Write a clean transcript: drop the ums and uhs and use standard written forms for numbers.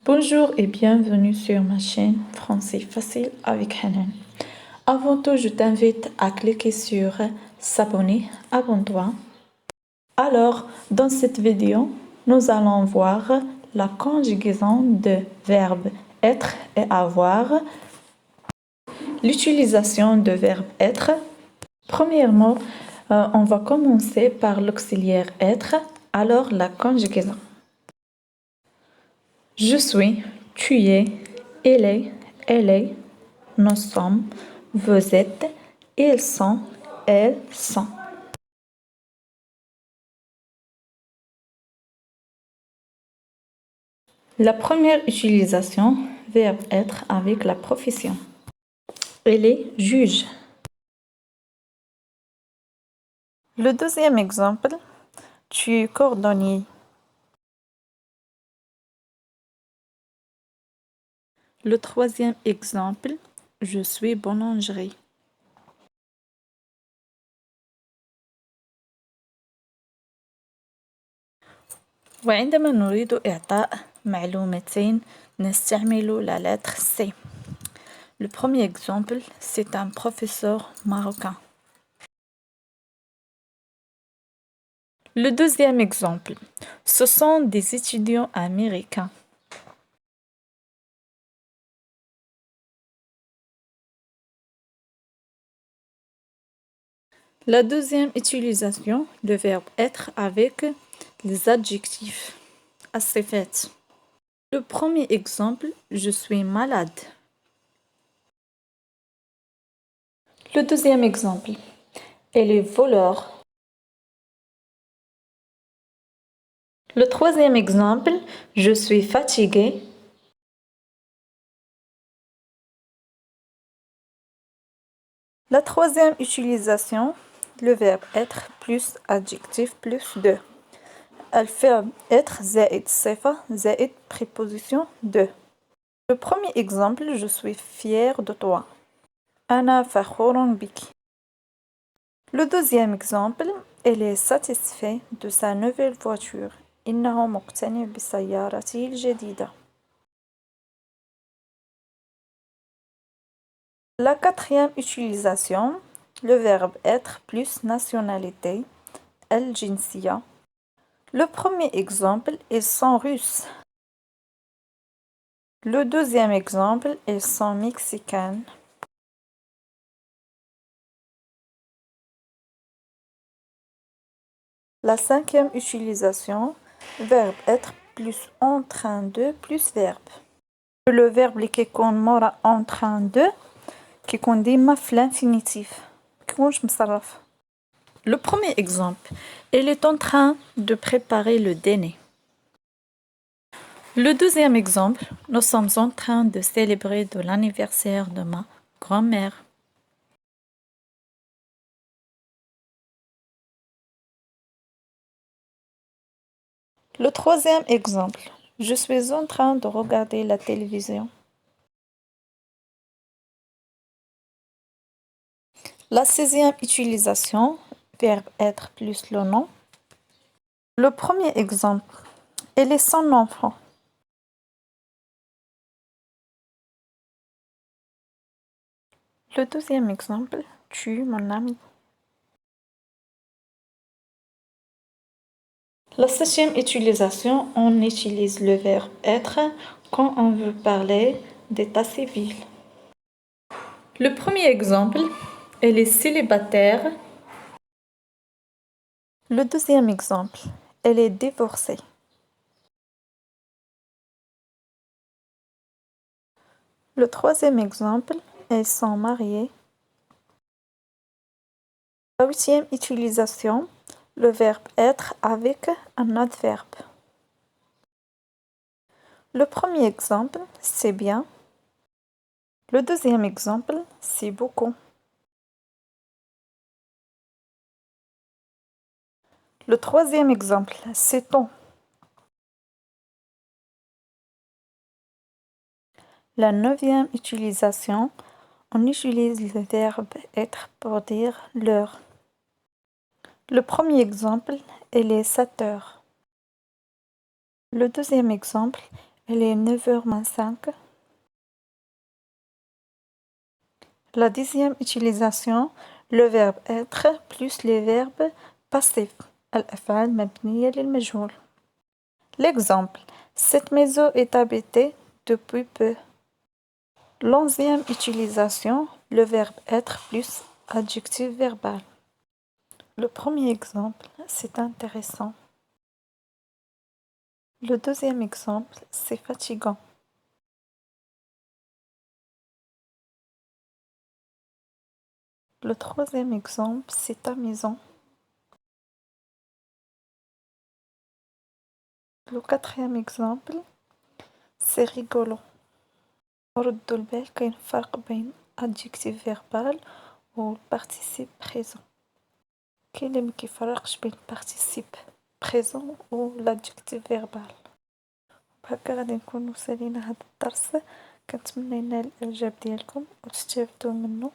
Bonjour et bienvenue sur ma chaîne Français facile avec Hanan. Avant tout, je t'invite à cliquer sur s'abonner, abonne-toi. Alors, dans cette vidéo, nous allons voir la conjugaison de verbes être et avoir, l'utilisation de verbe être. Premièrement, on va commencer par l'auxiliaire être, alors la conjugaison. Je suis, tu es, il est, elle est, nous sommes, vous êtes, ils sont, elles sont. La première utilisation, verbe être avec la profession. Elle est juge. Le deuxième exemple, tu es cordonnier. Le troisième exemple, je suis boulangerie. وعندما نريد إعطاء معلومتين نستعمل la lettre C. Le premier exemple, c'est un professeur marocain. Le deuxième exemple, ce sont des étudiants américains. La deuxième utilisation, le verbe être avec les adjectifs. الصفات. Le premier exemple, je suis malade. Le deuxième exemple, elle est voleur. Le troisième exemple, je suis fatigué. La troisième utilisation, le verbe être plus adjectif plus de. الفعل être زائد صفة زائد préposition de. Le premier exemple, je suis fier de toi. أنا فخور بك. Le deuxième exemple, elle est satisfaite de sa nouvelle voiture. إنه مقتنع بسيارته الجديدة. La quatrième utilisation, le verbe être plus nationalité, الجنسية. Le premier exemple, ils sont russes. Le deuxième exemple, ils sont mexicains. La cinquième utilisation, verbe être plus en train de plus verbe. Le verbe اللي كيكون مورا en train de كيكون ديما في l'infinitif مكيكونش مصرف. Le premier exemple, elle est en train de préparer le dîner. Le deuxième exemple, nous sommes en train de célébrer de l'anniversaire de ma grand-mère. Le troisième exemple, je suis en train de regarder la télévision. La sixième utilisation, verbe être plus le nom. Le premier exemple, elle est son enfant. Le deuxième exemple, tu, mon ami. La septième utilisation, on utilise le verbe être quand on veut parler d'état civil. Le premier exemple, elle est célibataire. Le deuxième exemple, elle est divorcée. Le troisième exemple, elles sont mariées. La huitième utilisation, le verbe être avec un adverbe. Le premier exemple, c'est bien. Le deuxième exemple, c'est beaucoup. Le troisième exemple, c'est ton. La neuvième utilisation, on utilise le verbe être pour dire l'heure. Le premier exemple, elle est 7 heures. Le deuxième exemple, Il est 9h moins 5. La 10e utilisation, le verbe être plus les verbes passifs. الأفعال مبنية للمجهول. L'exemple. Cette maison est habitée depuis peu. L'onzième utilisation, le verbe être plus adjectif verbal. Le premier exemple, c'est intéressant. Le deuxième exemple, c'est fatigant. Le troisième exemple, c'est amusant. Le quatrième exemple, c'est rigolo. ردوا البال كاين فرق بين adjectif verbal و participe présent. كاين اللي مكيفرقش بين participe présent و l'adjectif verbal. بهكا غادي نكونو سالينا هاد الدرس. كنتمنى ينال الاعجاب ديالكم وتستافدوا منه.